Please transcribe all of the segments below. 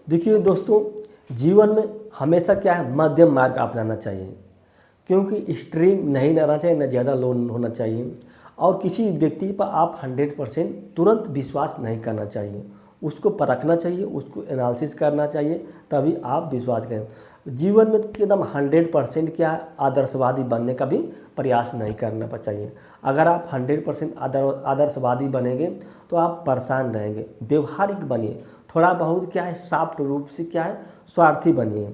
देखिए दोस्तों, जीवन में हमेशा क्या है, मध्यम मार्ग अपनाना चाहिए, क्योंकि एक्सट्रीम नहीं रहना चाहिए, न ज़्यादा लो होना चाहिए। और किसी व्यक्ति पर आप 100% तुरंत विश्वास नहीं करना चाहिए, उसको परखना चाहिए, उसको एनालिसिस करना चाहिए, तभी आप विश्वास करें। जीवन में एकदम 100% क्या है, आदर्शवादी बनने का भी प्रयास नहीं करना चाहिए। अगर आप 100% आदर्शवादी बनेंगे तो आप परेशान रहेंगे। व्यवहारिक बनिए, थोड़ा बहुत क्या है, सॉफ्ट रूप से क्या है, स्वार्थी बनिए।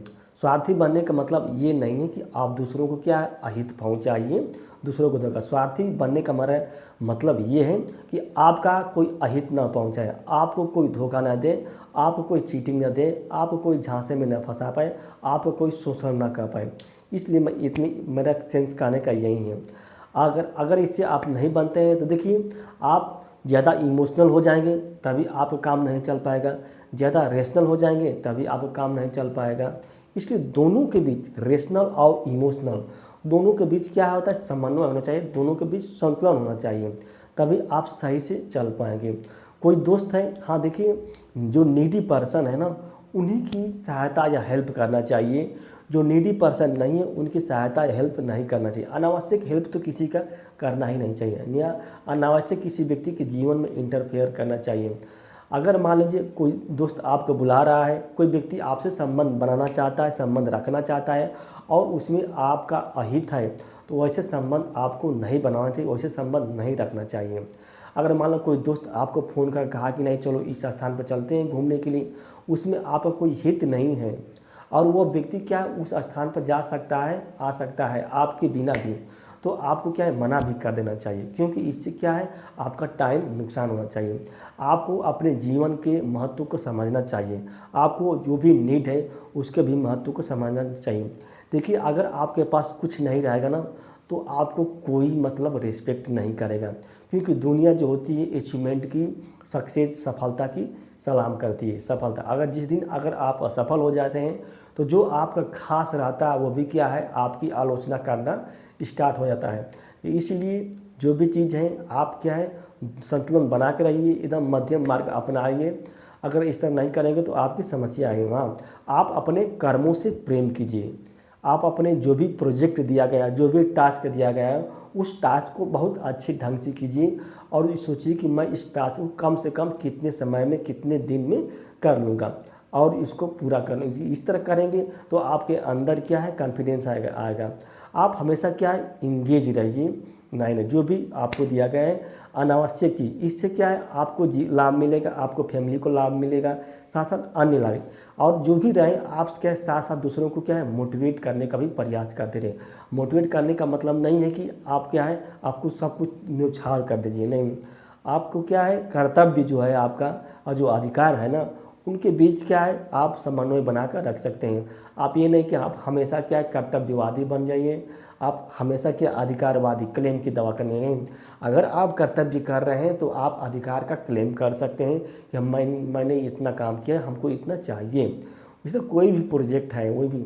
स्वार्थी बनने का मतलब ये नहीं है कि आप दूसरों को क्या है, अहित पहुंचाइए, दूसरों को धोखा। स्वार्थी बनने का मतलब ये है कि आपका कोई अहित ना पहुंचाए, आपको कोई धोखा ना दे, आपको कोई चीटिंग ना दे, आपको कोई झांसे में ना फंसा पाए, आपको कोई शोषण ना कर पाए। इसलिए मैं इतनी मेरा सेंस कहने का यही है। अगर इससे आप नहीं बनते हैं तो देखिए, आप ज़्यादा इमोशनल हो जाएंगे तभी आपका काम नहीं चल पाएगा, ज़्यादा रेशनल हो जाएंगे तभी आपका काम नहीं चल पाएगा। इसलिए दोनों के बीच, रेशनल और इमोशनल दोनों के बीच क्या होता है, समन्वय होना चाहिए, दोनों के बीच संतुलन होना चाहिए, तभी आप सही से चल पाएंगे। कोई दोस्त है, हाँ देखिए, जो नीडी पर्सन है ना, उन्हीं की सहायता या हेल्प करना चाहिए। जो नीडी पर्सन नहीं है उनकी सहायता या हेल्प नहीं करना चाहिए। अनावश्यक हेल्प तो किसी का करना ही नहीं चाहिए, या अनावश्यक किसी व्यक्ति के जीवन में इंटरफेयर करना चाहिए। अगर मान लीजिए कोई दोस्त आपको बुला रहा है, कोई व्यक्ति आपसे संबंध बनाना चाहता है, संबंध रखना चाहता है, और उसमें आपका अहित है, तो वैसे संबंध आपको नहीं बनाना चाहिए, वैसे संबंध नहीं रखना चाहिए। अगर मान लो कोई दोस्त आपको फ़ोन कर कहा कि नहीं चलो इस स्थान पर चलते हैं घूमने के लिए, उसमें आपका कोई हित नहीं है, और वो व्यक्ति क्या उस स्थान पर जा सकता है, आ सकता है आपके बिना भी, तो आपको क्या है, मना भी कर देना चाहिए, क्योंकि इससे क्या है, आपका टाइम नुकसान होना चाहिए। आपको अपने जीवन के महत्व को समझना चाहिए, आपको जो भी नीड है उसके भी महत्व को समझना चाहिए। देखिए, अगर आपके पास कुछ नहीं रहेगा ना, तो आपको कोई मतलब रिस्पेक्ट नहीं करेगा, क्योंकि दुनिया जो होती है अचीवमेंट की, सक्सेस, सफलता की सलाम करती है। सफलता अगर जिस दिन अगर आप असफल हो जाते हैं, तो जो आपका खास रहता है वो भी क्या है, आपकी आलोचना करना स्टार्ट हो जाता है। इसलिए जो भी चीज़ है, आप क्या है, संतुलन बना के रहिए, एकदम मध्यम मार्ग अपनाइए। अगर इस तरह नहीं करेंगे तो आपकी समस्या है। हाँ, आप अपने कर्मों से प्रेम कीजिए, आप अपने जो भी प्रोजेक्ट दिया गया, जो भी टास्क दिया गया है, उस टास्क को बहुत अच्छे ढंग से कीजिए, और सोचिए कि मैं इस टास्क को कम से कम कितने समय में, कितने दिन में कर लूँगा, और इसको पूरा कर लूँ। इस तरह करेंगे तो आपके अंदर क्या है, कॉन्फिडेंस आएगा। आप हमेशा क्या है, इंगेज रहिए, नहीं जो भी आपको दिया गया है अनावश्यक चीज़, इससे क्या है, आपको लाभ मिलेगा, आपको फैमिली को लाभ मिलेगा, साथ साथ अन्य लाभ। और जो भी रहे, आप क्या साथ साथ दूसरों को क्या है, मोटिवेट करने का भी प्रयास करते रहे। मोटिवेट करने का मतलब नहीं है कि आप क्या है, आपको सब कुछ न्यौछावर कर दीजिए, नहीं। आपको क्या है, कर्तव्य जो है आपका और जो अधिकार है ना, उनके बीच क्या है, आप समन्वय बनाकर रख सकते हैं। आप ये नहीं कि आप हमेशा क्या कर्तव्यवादी बन जाइए, आप हमेशा क्या अधिकारवादी, क्लेम की दवा करने हैं। अगर आप कर्तव्य कर रहे हैं तो आप अधिकार का क्लेम कर सकते हैं कि मैंने इतना काम किया, हमको इतना चाहिए। जैसे कोई भी प्रोजेक्ट है, वो भी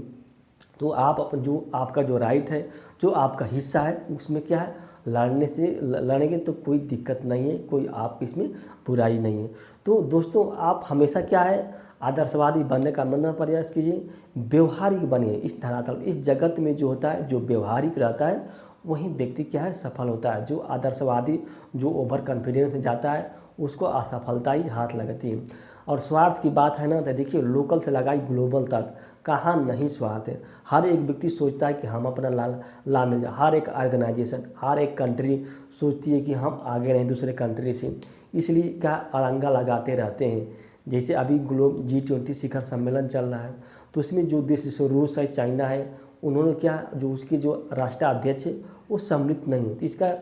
तो आप जो आपका जो राइट है, जो आपका हिस्सा है, उसमें क्या है, लड़ेंगे तो कोई दिक्कत नहीं है, कोई आप इसमें बुराई नहीं है। तो दोस्तों, आप हमेशा क्या है, आदर्शवादी बनने का मन प्रयास कीजिए, व्यवहारिक बनिए। इस धरातल, इस जगत में जो होता है, जो व्यवहारिक रहता है, वही व्यक्ति क्या है, सफल होता है। जो आदर्शवादी, जो ओवर कॉन्फिडेंस में जाता है, उसको असफलता ही हाथ लगती है। और स्वार्थ की बात है ना, तो देखिए, लोकल से लगाई ग्लोबल तक, कहाँ नहीं स्वार्थ है। हर एक व्यक्ति सोचता है कि हम अपना लाभ मिल जाए। हर एक ऑर्गेनाइजेशन, हर एक कंट्री सोचती है कि हम आगे रहें दूसरे कंट्री से, इसलिए क्या अड़ंगा लगाते रहते हैं। जैसे अभी G20 शिखर सम्मेलन चल रहा है, तो उसमें जो देश जैसे रूस है, चाइना है, उन्होंने क्या, जो उसके जो राष्ट्राध्यक्ष है वो सम्मिलित नहीं होती। इसका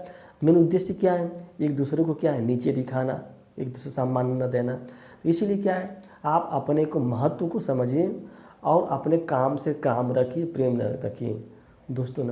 मेन उद्देश्य क्या है, एक दूसरे को क्या है, नीचे दिखाना, एक दूसरे सम्मान न देना। तो इसीलिए क्या है, आप अपने को महत्व को समझिए, और अपने काम से काम रखिए, प्रेम न रखिए दोस्तों।